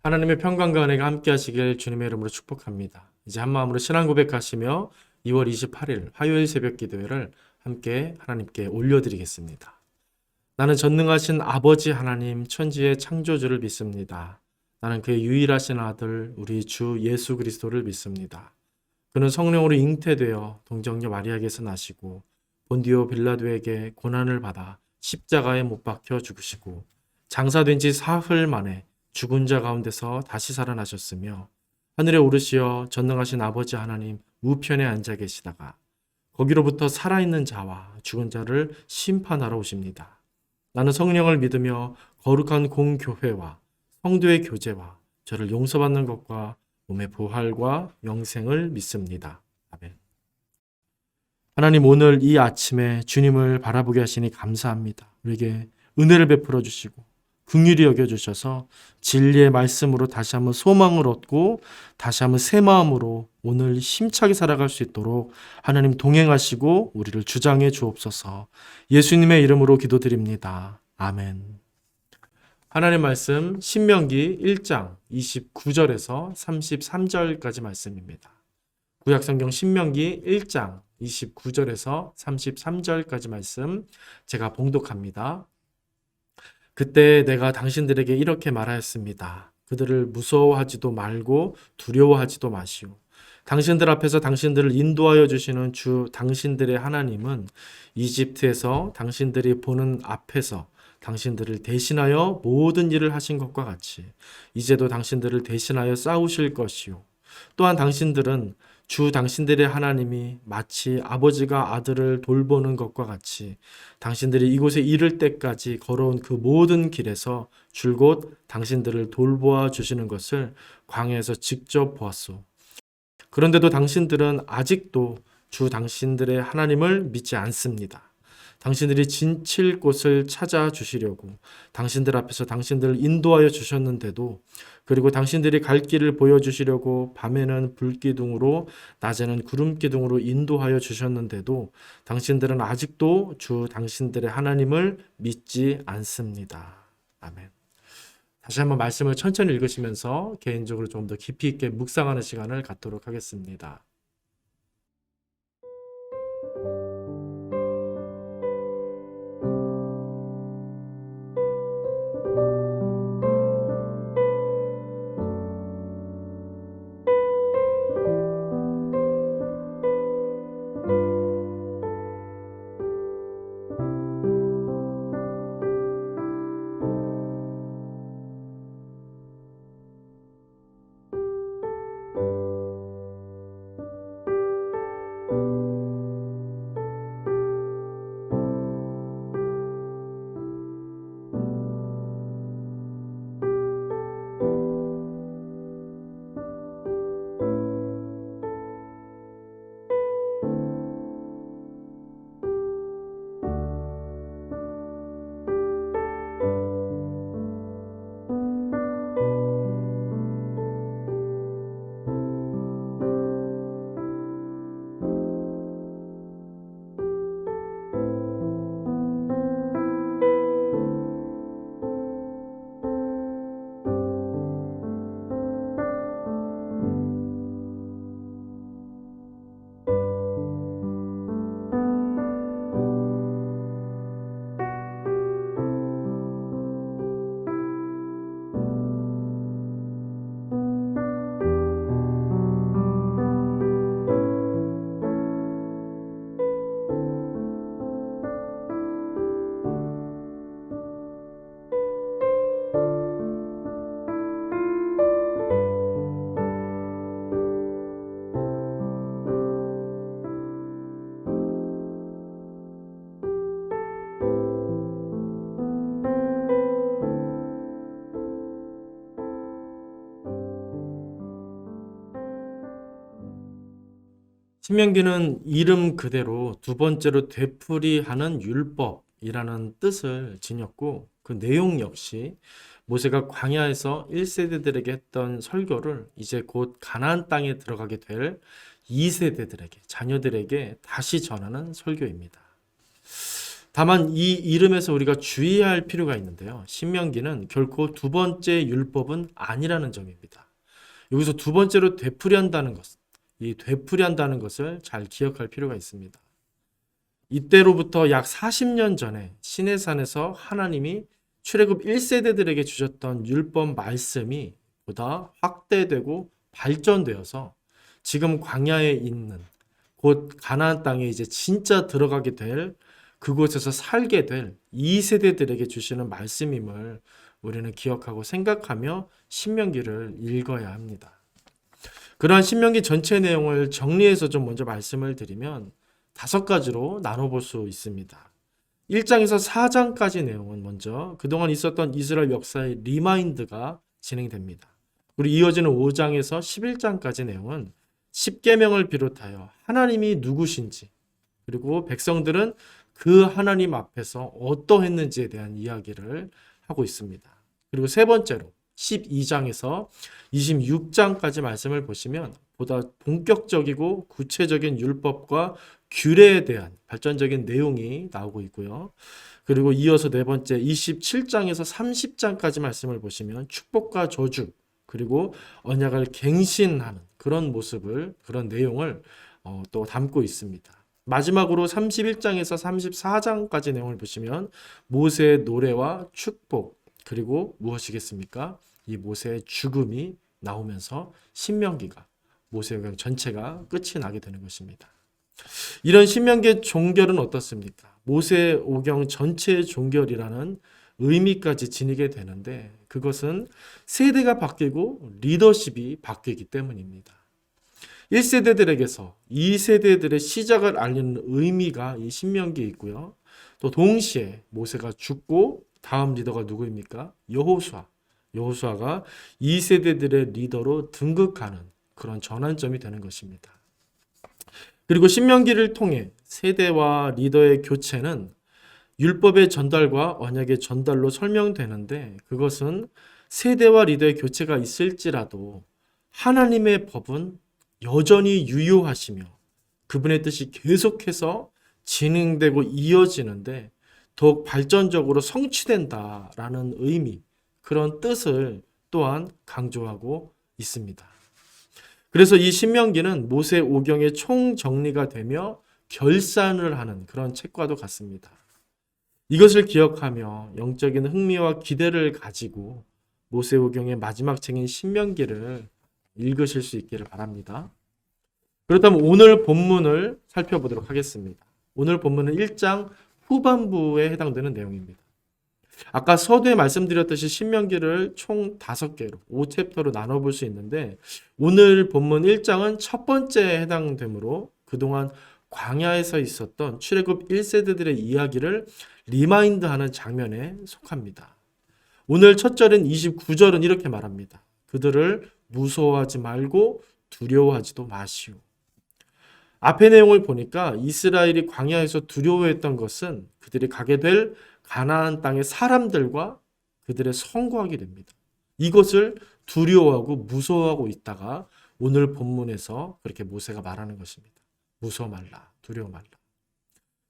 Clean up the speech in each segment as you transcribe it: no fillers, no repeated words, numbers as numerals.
하나님의 평강과 은혜가 함께 하시길 주님의 이름으로 축복합니다. 이제 한마음으로 신앙 고백하시며 2월 28일 화요일 새벽 기도회를 함께 하나님께 올려드리겠습니다. 나는 전능하신 아버지 하나님 천지의 창조주를 믿습니다. 나는 그의 유일하신 아들 우리 주 예수 그리스도를 믿습니다. 그는 성령으로 잉태되어 동정녀 마리아에게서 나시고 본디오 빌라도에게 고난을 받아 십자가에 못 박혀 죽으시고 장사된 지 사흘 만에 죽은 자 가운데서 다시 살아나셨으며 하늘에 오르시어 전능하신 아버지 하나님 우편에 앉아 계시다가 거기로부터 살아있는 자와 죽은 자를 심판하러 오십니다. 나는 성령을 믿으며 거룩한 공교회와 성도의 교제와 저를 용서받는 것과 몸의 부활과 영생을 믿습니다. 아멘. 하나님, 오늘 이 아침에 주님을 바라보게 하시니 감사합니다. 우리에게 은혜를 베풀어 주시고 긍휼히 여겨주셔서 진리의 말씀으로 다시 한번 소망을 얻고 다시 한번 새 마음으로 오늘 힘차게 살아갈 수 있도록 하나님 동행하시고 우리를 주장해 주옵소서. 예수님의 이름으로 기도드립니다. 아멘. 하나님 말씀 신명기 1장 29절에서 33절까지 말씀입니다. 구약성경 신명기 1장 29절에서 33절까지 말씀 제가 봉독합니다. 그때 내가 당신들에게 이렇게 말하였습니다. 그들을 무서워하지도 말고 두려워하지도 마시오. 당신들 앞에서 당신들을 인도하여 주시는 주 당신들의 하나님은 이집트에서 당신들이 보는 앞에서 당신들을 대신하여 모든 일을 하신 것과 같이 이제도 당신들을 대신하여 싸우실 것이요. 또한 당신들은 주 당신들의 하나님이 마치 아버지가 아들을 돌보는 것과 같이 당신들이 이곳에 이를 때까지 걸어온 그 모든 길에서 줄곧 당신들을 돌보아 주시는 것을 광야에서 직접 보았소. 그런데도 당신들은 아직도 주 당신들의 하나님을 믿지 않습니다. 당신들이 진칠 곳을 찾아주시려고 당신들 앞에서 당신들을 인도하여 주셨는데도, 그리고 당신들이 갈 길을 보여주시려고 밤에는 불기둥으로 낮에는 구름기둥으로 인도하여 주셨는데도 당신들은 아직도 주 당신들의 하나님을 믿지 않습니다. 아멘. 다시 한번 말씀을 천천히 읽으시면서 개인적으로 좀 더 깊이 있게 묵상하는 시간을 갖도록 하겠습니다. 신명기는 이름 그대로 두 번째로 되풀이하는 율법이라는 뜻을 지녔고, 그 내용 역시 모세가 광야에서 1세대들에게 했던 설교를 이제 곧 가나안 땅에 들어가게 될 2세대들에게, 자녀들에게 다시 전하는 설교입니다. 다만 이 이름에서 우리가 주의해야 할 필요가 있는데요. 신명기는 결코 두 번째 율법은 아니라는 점입니다. 여기서 두 번째로 되풀이한다는 것, 이 되풀이한다는 것을 잘 기억할 필요가 있습니다. 이때로부터 약 40년 전에 시내산에서 하나님이 출애굽 1세대들에게 주셨던 율법 말씀이 보다 확대되고 발전되어서 지금 광야에 있는 곧 가나안 땅에 이제 진짜 들어가게 될 그곳에서 살게 될 2세대들에게 주시는 말씀임을 우리는 기억하고 생각하며 신명기를 읽어야 합니다. 그러한 신명기 전체 내용을 정리해서 좀 먼저 말씀을 드리면 5가지로 나눠볼 수 있습니다. 1장에서 4장까지 내용은 먼저 그동안 있었던 이스라엘 역사의 리마인드가 진행됩니다. 그리고 이어지는 5장에서 11장까지 내용은 십계명을 비롯하여 하나님이 누구신지 그리고 백성들은 그 하나님 앞에서 어떠했는지에 대한 이야기를 하고 있습니다. 그리고 세 번째로 12장에서 26장까지 말씀을 보시면 보다 본격적이고 구체적인 율법과 규례에 대한 발전적인 내용이 나오고 있고요. 그리고 이어서 네 번째 27장에서 30장까지 말씀을 보시면 축복과 저주 그리고 언약을 갱신하는 그런 모습을 그런 내용을 또 담고 있습니다. 마지막으로 31장에서 34장까지 내용을 보시면 모세의 노래와 축복 그리고 무엇이겠습니까? 이 모세의 죽음이 나오면서 신명기가 모세오경 전체가 끝이 나게 되는 것입니다. 이런 신명기의 종결은 어떻습니까? 모세오경 전체의 종결이라는 의미까지 지니게 되는데 그것은 세대가 바뀌고 리더십이 바뀌기 때문입니다. 1세대들에게서 2세대들의 시작을 알리는 의미가 이 신명기에 있고요. 또 동시에 모세가 죽고 다음 리더가 누구입니까? 여호수아. 여호수아가 2세대들의 리더로 등극하는 그런 전환점이 되는 것입니다. 그리고 신명기를 통해 세대와 리더의 교체는 율법의 전달과 언약의 전달로 설명되는데 그것은 세대와 리더의 교체가 있을지라도 하나님의 법은 여전히 유효하시며 그분의 뜻이 계속해서 진행되고 이어지는데 더욱 발전적으로 성취된다라는 의미, 그런 뜻을 또한 강조하고 있습니다. 그래서 이 신명기는 모세오경의 총정리가 되며 결산을 하는 그런 책과도 같습니다. 이것을 기억하며 영적인 흥미와 기대를 가지고 모세오경의 마지막 책인 신명기를 읽으실 수 있기를 바랍니다. 그렇다면 오늘 본문을 살펴보도록 하겠습니다. 오늘 본문은 1장 후반부에 해당되는 내용입니다. 아까 서두에 말씀드렸듯이 신명기를 총 5개로 5챕터로 나눠볼 수 있는데 오늘 본문 1장은 첫 번째에 해당되므로 그동안 광야에서 있었던 출애굽 1세대들의 이야기를 리마인드하는 장면에 속합니다. 오늘 첫 절인 29절은 이렇게 말합니다. 그들을 무서워하지 말고 두려워하지도 마시오. 앞의 내용을 보니까 이스라엘이 광야에서 두려워했던 것은 그들이 가게 될 가나안 땅의 사람들과 그들의 성공하게 됩니다. 이것을 두려워하고 무서워하고 있다가 오늘 본문에서 그렇게 모세가 말하는 것입니다. 무서워 말라, 두려워 말라.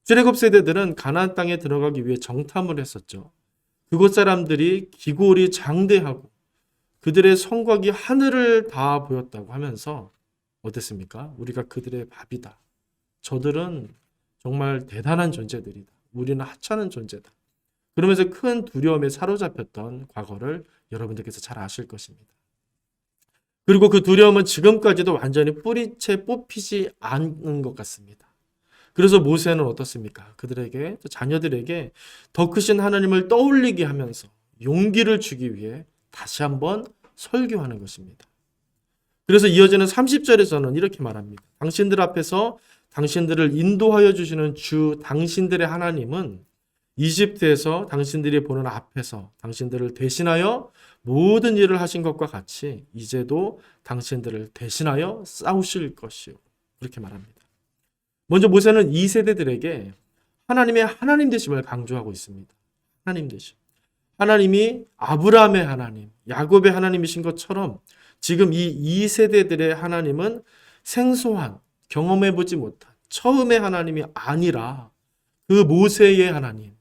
출애굽 세대들은 가나안 땅에 들어가기 위해 정탐을 했었죠. 그곳 사람들이 기골이 장대하고 그들의 성곽이 하늘을 다 보였다고 하면서 어땠습니까? 우리가 그들의 밥이다. 저들은 정말 대단한 존재들이다. 우리는 하찮은 존재다. 그러면서 큰 두려움에 사로잡혔던 과거를 여러분들께서 잘 아실 것입니다. 그리고 그 두려움은 지금까지도 완전히 뿌리채 뽑히지 않는 것 같습니다. 그래서 모세는 어떻습니까? 그들에게, 또 자녀들에게 더 크신 하나님을 떠올리게 하면서 용기를 주기 위해 다시 한번 설교하는 것입니다. 그래서 이어지는 30절에서는 이렇게 말합니다. 당신들 앞에서 당신들을 인도하여 주시는 주 당신들의 하나님은 이집트에서 당신들이 보는 앞에서 당신들을 대신하여 모든 일을 하신 것과 같이 이제도 당신들을 대신하여 싸우실 것이요. 그렇게 말합니다. 먼저 모세는 이 세대들에게 하나님의 하나님 되심을 강조하고 있습니다. 하나님 되심. 하나님이 아브라함의 하나님, 야곱의 하나님이신 것처럼 지금 이 세대들의 하나님은 생소한, 경험해보지 못한 처음의 하나님이 아니라 그 모세의 하나님,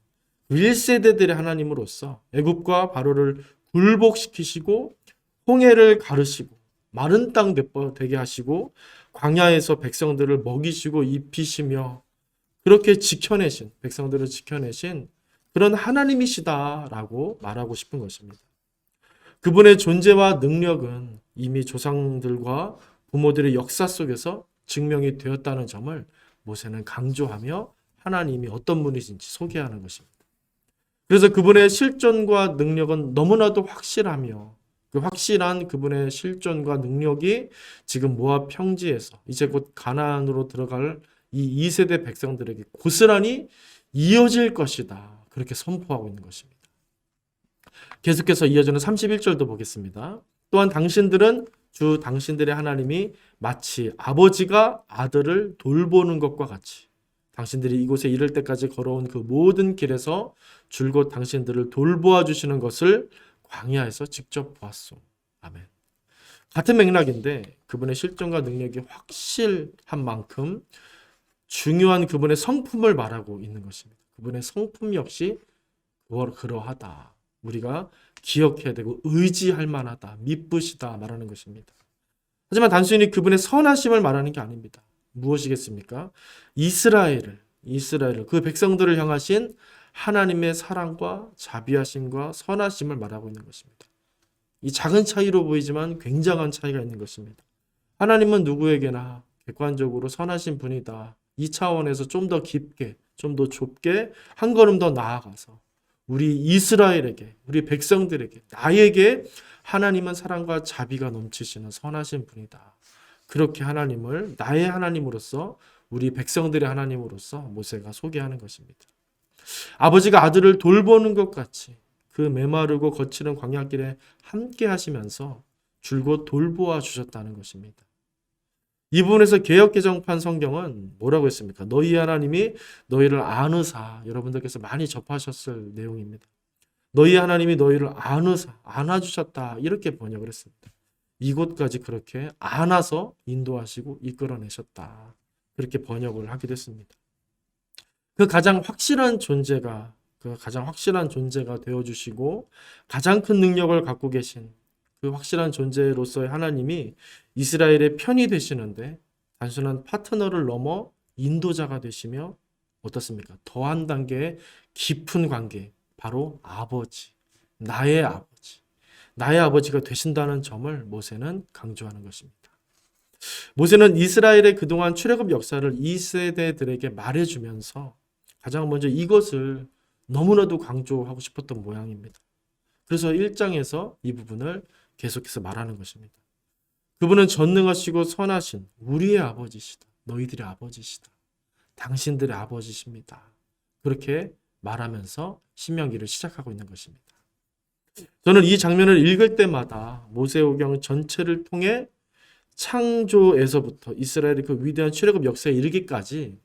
1세대들의 하나님으로서 애굽과 바로를 굴복시키시고 홍해를 가르시고 마른 땅 되게 하시고 광야에서 백성들을 먹이시고 입히시며 그렇게 지켜내신, 백성들을 지켜내신 그런 하나님이시다라고 말하고 싶은 것입니다. 그분의 존재와 능력은 이미 조상들과 부모들의 역사 속에서 증명이 되었다는 점을 모세는 강조하며 하나님이 어떤 분이신지 소개하는 것입니다. 그래서 그분의 실존과 능력은 너무나도 확실하며 그 확실한 그분의 실존과 능력이 지금 모압 평지에서 이제 곧 가나안으로 들어갈 이 2세대 백성들에게 고스란히 이어질 것이다. 그렇게 선포하고 있는 것입니다. 계속해서 이어지는 31절도 보겠습니다. 또한 당신들은 주 당신들의 하나님이 마치 아버지가 아들을 돌보는 것과 같이 당신들이 이곳에 이를 때까지 걸어온 그 모든 길에서 줄곧 당신들을 돌보아 주시는 것을 광야에서 직접 보았소. 아멘. 같은 맥락인데 그분의 실존과 능력이 확실한 만큼 중요한 그분의 성품을 말하고 있는 것입니다. 그분의 성품 역시 그러하다. 우리가 기억해야 되고 의지할 만하다. 미쁘시다 말하는 것입니다. 하지만 단순히 그분의 선하심을 말하는 게 아닙니다. 무엇이겠습니까? 이스라엘을 그 백성들을 향하신 하나님의 사랑과 자비하심과 선하심을 말하고 있는 것입니다. 이 작은 차이로 보이지만 굉장한 차이가 있는 것입니다. 하나님은 누구에게나 객관적으로 선하신 분이다. 이 차원에서 좀 더 깊게, 좀 더 좁게 한 걸음 더 나아가서 우리 이스라엘에게, 우리 백성들에게, 나에게 하나님은 사랑과 자비가 넘치시는 선하신 분이다. 그렇게 하나님을 나의 하나님으로서 우리 백성들의 하나님으로서 모세가 소개하는 것입니다. 아버지가 아들을 돌보는 것 같이 그 메마르고 거칠은 광야길에 함께 하시면서 줄곧 돌보아 주셨다는 것입니다. 이 부분에서 개역개정판 성경은 뭐라고 했습니까? 너희 하나님이 너희를 아느사, 여러분들께서 많이 접하셨을 내용입니다. 너희 하나님이 너희를 아느사, 안아주셨다 이렇게 번역을 했습니다. 이곳까지 그렇게 안아서 인도하시고 이끌어내셨다. 그렇게 번역을 하기도 했습니다. 그 가장 확실한 존재가 되어주시고 가장 큰 능력을 갖고 계신 그 확실한 존재로서의 하나님이 이스라엘의 편이 되시는데 단순한 파트너를 넘어 인도자가 되시며 어떻습니까? 더한 단계의 깊은 관계, 바로 아버지, 나의 아버지가 되신다는 점을 모세는 강조하는 것입니다. 모세는 이스라엘의 그동안 출애굽 역사를 2세대들에게 말해주면서 가장 먼저 이것을 너무나도 강조하고 싶었던 모양입니다. 그래서 1장에서 이 부분을 계속해서 말하는 것입니다. 그분은 전능하시고 선하신 우리의 아버지시다. 너희들의 아버지시다. 당신들의 아버지십니다. 그렇게 말하면서 신명기를 시작하고 있는 것입니다. 저는 이 장면을 읽을 때마다 모세오경 전체를 통해 창조에서부터 이스라엘의 그 위대한 출애굽 역사에 이르기까지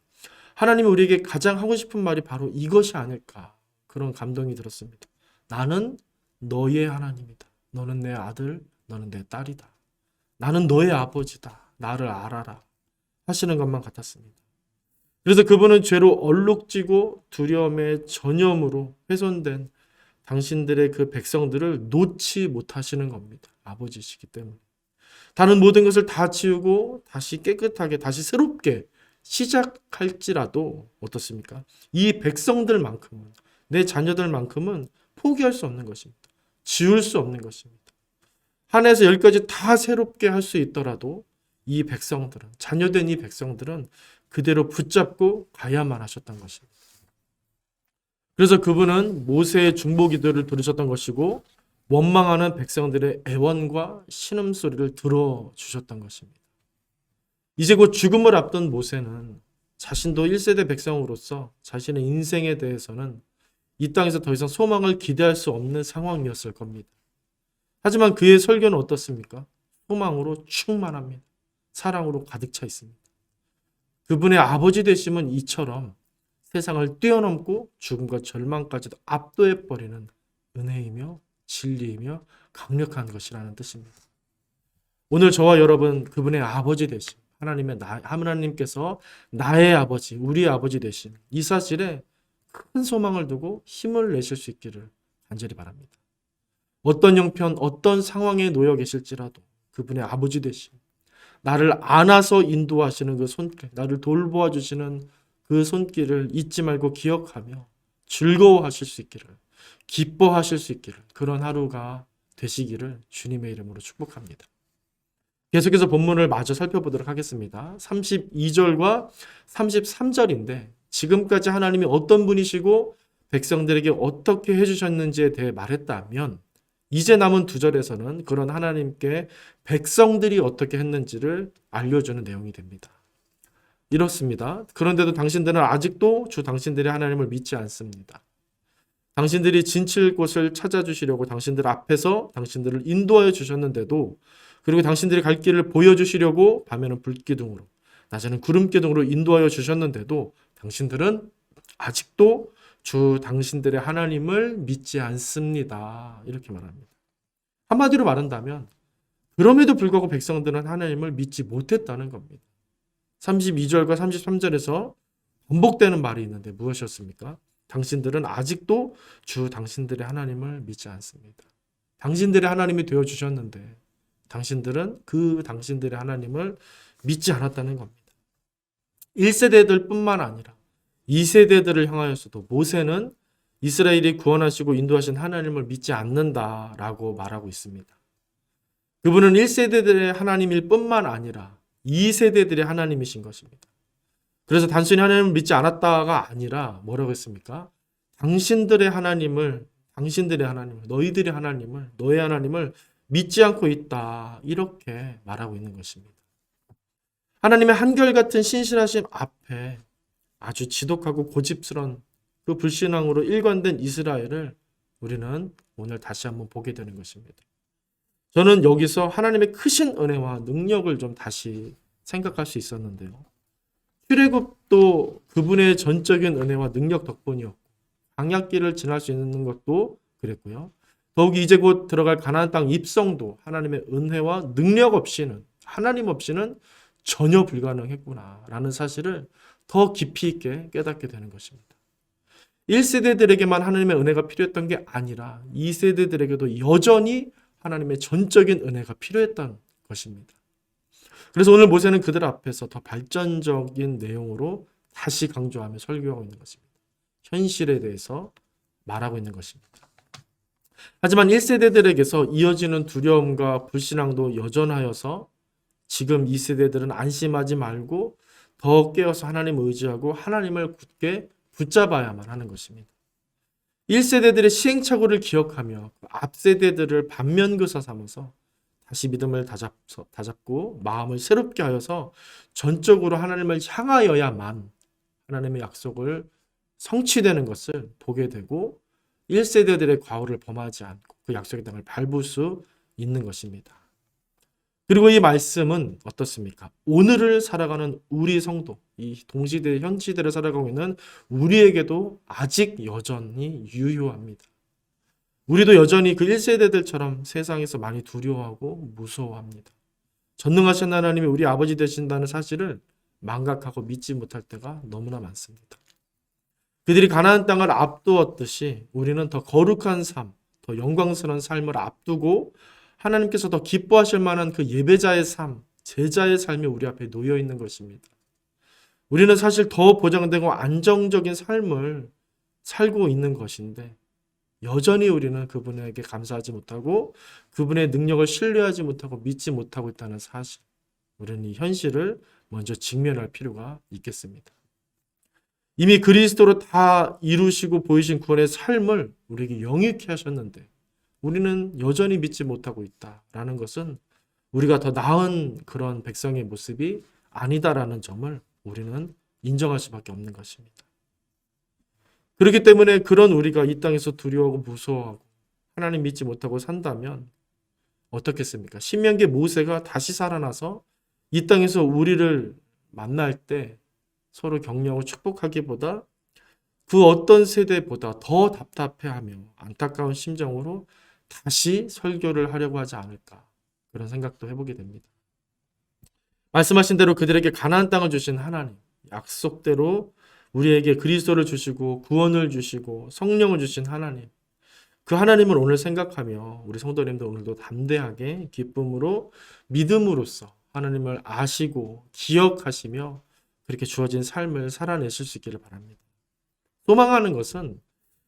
하나님이 우리에게 가장 하고 싶은 말이 바로 이것이 아닐까, 그런 감동이 들었습니다. 나는 너의 하나님이다. 너는 내 아들, 너는 내 딸이다. 나는 너의 아버지다. 나를 알아라. 하시는 것만 같았습니다. 그래서 그분은 죄로 얼룩지고 두려움의 전염으로 훼손된 당신들의 그 백성들을 놓지 못하시는 겁니다. 아버지시기 때문에. 다른 모든 것을 다 지우고 다시 깨끗하게, 다시 새롭게 시작할지라도 어떻습니까? 이 백성들만큼은, 내 자녀들만큼은 포기할 수 없는 것입니다. 지울 수 없는 것입니다. 하나에서 열까지 다 새롭게 할 수 있더라도 이 백성들은, 자녀된 이 백성들은 그대로 붙잡고 가야만 하셨던 것입니다. 그래서 그분은 모세의 중보기도를 들으셨던 것이고 원망하는 백성들의 애원과 신음소리를 들어주셨던 것입니다. 이제 곧 죽음을 앞둔 모세는 자신도 1세대 백성으로서 자신의 인생에 대해서는 이 땅에서 더 이상 소망을 기대할 수 없는 상황이었을 겁니다. 하지만 그의 설교는 어떻습니까? 소망으로 충만합니다. 사랑으로 가득 차 있습니다. 그분의 아버지 되심은 이처럼 세상을 뛰어넘고 죽음과 절망까지도 압도해버리는 은혜이며 진리이며 강력한 것이라는 뜻입니다. 오늘 저와 여러분 그분의 아버지 되심, 하나님께서 나의 아버지, 우리의 아버지 되심, 이 사실에 큰 소망을 두고 힘을 내실 수 있기를 간절히 바랍니다. 어떤 형편, 어떤 상황에 놓여 계실지라도 그분의 아버지 되심, 나를 안아서 인도하시는 그 손길, 나를 돌보아 주시는 그 손길을 잊지 말고 기억하며 즐거워하실 수 있기를, 기뻐하실 수 있기를, 그런 하루가 되시기를 주님의 이름으로 축복합니다. 계속해서 본문을 마저 살펴보도록 하겠습니다. 32절과 33절인데 지금까지 하나님이 어떤 분이시고 백성들에게 어떻게 해주셨는지에 대해 말했다면 이제 남은 2절에서는 그런 하나님께 백성들이 어떻게 했는지를 알려주는 내용이 됩니다. 이렇습니다. 그런데도 당신들은 아직도 주 당신들의 하나님을 믿지 않습니다. 당신들이 진칠 곳을 찾아주시려고 당신들 앞에서 당신들을 인도하여 주셨는데도, 그리고 당신들이 갈 길을 보여주시려고 밤에는 불기둥으로 낮에는 구름기둥으로 인도하여 주셨는데도 당신들은 아직도 주 당신들의 하나님을 믿지 않습니다. 이렇게 말합니다. 한마디로 말한다면 그럼에도 불구하고 백성들은 하나님을 믿지 못했다는 겁니다. 32절과 33절에서 반복되는 말이 있는데 무엇이었습니까? 당신들은 아직도 주 당신들의 하나님을 믿지 않습니다. 당신들의 하나님이 되어주셨는데 당신들은 그 당신들의 하나님을 믿지 않았다는 겁니다. 1세대들 뿐만 아니라 2세대들을 향하여서도 모세는 이스라엘이 구원하시고 인도하신 하나님을 믿지 않는다라고 말하고 있습니다. 그분은 1세대들의 하나님일 뿐만 아니라 2세대들의 하나님이신 것입니다. 그래서 단순히 하나님을 믿지 않았다가 아니라 뭐라고 했습니까? 당신들의 하나님을, 너희들의 하나님을, 너의 하나님을 믿지 않고 있다. 이렇게 말하고 있는 것입니다. 하나님의 한결같은 신실하심 앞에 아주 지독하고 고집스러운 그 불신앙으로 일관된 이스라엘을 우리는 오늘 다시 한번 보게 되는 것입니다. 저는 여기서 하나님의 크신 은혜와 능력을 좀 다시 생각할 수 있었는데요. 출애굽도 그분의 전적인 은혜와 능력 덕분이었고 광야길을 지날 수 있는 것도 그랬고요. 더욱이 이제 곧 들어갈 가나안 땅 입성도 하나님의 은혜와 능력 없이는, 하나님 없이는 전혀 불가능했구나라는 사실을 더 깊이 있게 깨닫게 되는 것입니다. 1세대들에게만 하나님의 은혜가 필요했던 게 아니라 2세대들에게도 여전히 하나님의 전적인 은혜가 필요했던 것입니다. 그래서 오늘 모세는 그들 앞에서 더 발전적인 내용으로 다시 강조하며 설교하고 있는 것입니다. 현실에 대해서 말하고 있는 것입니다. 하지만 1세대들에게서 이어지는 두려움과 불신앙도 여전하여서 지금 2세대들은 안심하지 말고 더 깨어서 하나님을 의지하고 하나님을 굳게 붙잡아야만 하는 것입니다. 1세대들의 시행착오를 기억하며 앞세대들을 반면교사 삼아서 다시 믿음을 다잡고 마음을 새롭게 하여서 전적으로 하나님을 향하여야만 하나님의 약속을 성취되는 것을 보게 되고 1세대들의 과오를 범하지 않고 그 약속의 땅을 밟을 수 있는 것입니다. 그리고 이 말씀은 어떻습니까? 오늘을 살아가는 우리 성도, 이 동시대, 현 시대를 살아가고 있는 우리에게도 아직 여전히 유효합니다. 우리도 여전히 그 1세대들처럼 세상에서 많이 두려워하고 무서워합니다. 전능하신 하나님이 우리 아버지 되신다는 사실을 망각하고 믿지 못할 때가 너무나 많습니다. 그들이 가나안 땅을 앞두었듯이 우리는 더 거룩한 삶, 더 영광스러운 삶을 앞두고 하나님께서 더 기뻐하실 만한 그 예배자의 삶, 제자의 삶이 우리 앞에 놓여 있는 것입니다. 우리는 사실 더 보장되고 안정적인 삶을 살고 있는 것인데 여전히 우리는 그분에게 감사하지 못하고 그분의 능력을 신뢰하지 못하고 믿지 못하고 있다는 사실, 우리는 이 현실을 먼저 직면할 필요가 있겠습니다. 이미 그리스도로 다 이루시고 보이신 구원의 삶을 우리에게 영육케 하셨는데 우리는 여전히 믿지 못하고 있다라는 것은 우리가 더 나은 그런 백성의 모습이 아니다라는 점을 우리는 인정할 수밖에 없는 것입니다. 그렇기 때문에 그런 우리가 이 땅에서 두려워하고 무서워하고 하나님 믿지 못하고 산다면 어떻겠습니까? 신명기 모세가 다시 살아나서 이 땅에서 우리를 만날 때 서로 격려하고 축복하기보다 그 어떤 세대보다 더 답답해하며 안타까운 심정으로 다시 설교를 하려고 하지 않을까, 그런 생각도 해보게 됩니다. 말씀하신 대로 그들에게 가나안 땅을 주신 하나님, 약속대로 우리에게 그리스도를 주시고 구원을 주시고 성령을 주신 하나님, 그 하나님을 오늘 생각하며 우리 성도님들 오늘도 담대하게 기쁨으로 믿음으로써 하나님을 아시고 기억하시며 그렇게 주어진 삶을 살아내실 수 있기를 바랍니다. 소망하는 것은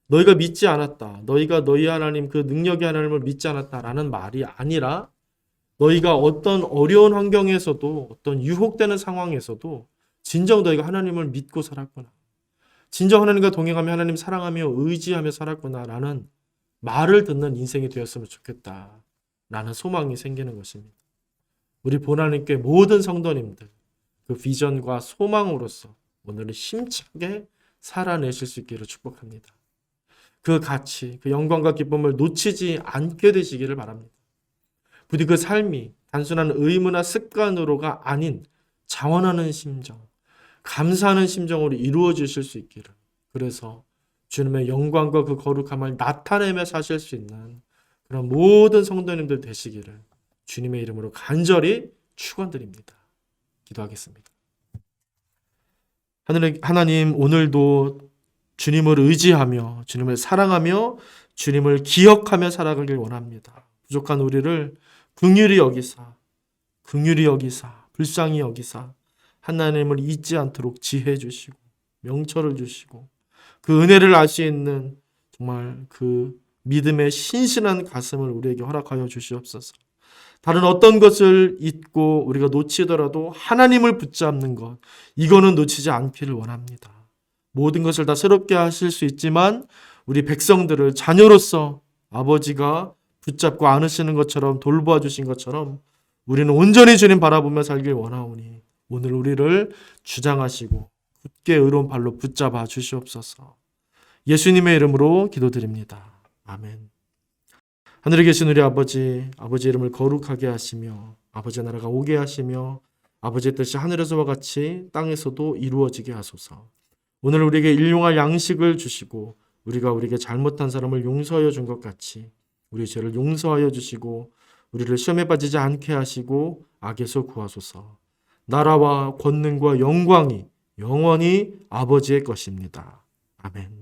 너희가 믿지 않았다, 너희가 너희 하나님 그 능력의 하나님을 믿지 않았다라는 말이 아니라 너희가 어떤 어려운 환경에서도 어떤 유혹되는 상황에서도 진정 너희가 하나님을 믿고 살았구나, 진정 하나님과 동행하며 하나님 사랑하며 의지하며 살았구나라는 말을 듣는 인생이 되었으면 좋겠다라는 소망이 생기는 것입니다. 우리 보나님께 모든 성도님들 그 비전과 소망으로서 오늘은 힘차게 살아내실 수 있기를 축복합니다. 그 가치, 그 영광과 기쁨을 놓치지 않게 되시기를 바랍니다. 부디 그 삶이 단순한 의무나 습관으로가 아닌 자원하는 심정, 감사하는 심정으로 이루어 주실 수 있기를, 그래서 주님의 영광과 그 거룩함을 나타내며 사실 수 있는 그런 모든 성도님들 되시기를 주님의 이름으로 간절히 축원드립니다. 기도하겠습니다. 하나님, 오늘도 주님을 의지하며 주님을 사랑하며 주님을 기억하며 살아가길 원합니다. 부족한 우리를 긍휼히 여기사 불쌍히 여기사 하나님을 잊지 않도록 지혜 주시고 명철을 주시고 그 은혜를 알 수 있는 정말 그 믿음의 신실한 가슴을 우리에게 허락하여 주시옵소서. 다른 어떤 것을 잊고 우리가 놓치더라도 하나님을 붙잡는 것, 이거는 놓치지 않기를 원합니다. 모든 것을 다 새롭게 하실 수 있지만 우리 백성들을 자녀로서 아버지가 붙잡고 안으시는 것처럼 돌보아 주신 것처럼 우리는 온전히 주님 바라보며 살길 원하오니 오늘 우리를 주장하시고 굳게 의로운 발로 붙잡아 주시옵소서. 예수님의 이름으로 기도드립니다. 아멘. 하늘에 계신 우리 아버지, 아버지 이름을 거룩하게 하시며 아버지의 나라가 오게 하시며 아버지의 뜻이 하늘에서와 같이 땅에서도 이루어지게 하소서. 오늘 우리에게 일용할 양식을 주시고 우리가 우리에게 잘못한 사람을 용서하여 준 것 같이 우리 죄를 용서하여 주시고 우리를 시험에 빠지지 않게 하시고 악에서 구하소서. 나라와 권능과 영광이 영원히 아버지의 것입니다. 아멘.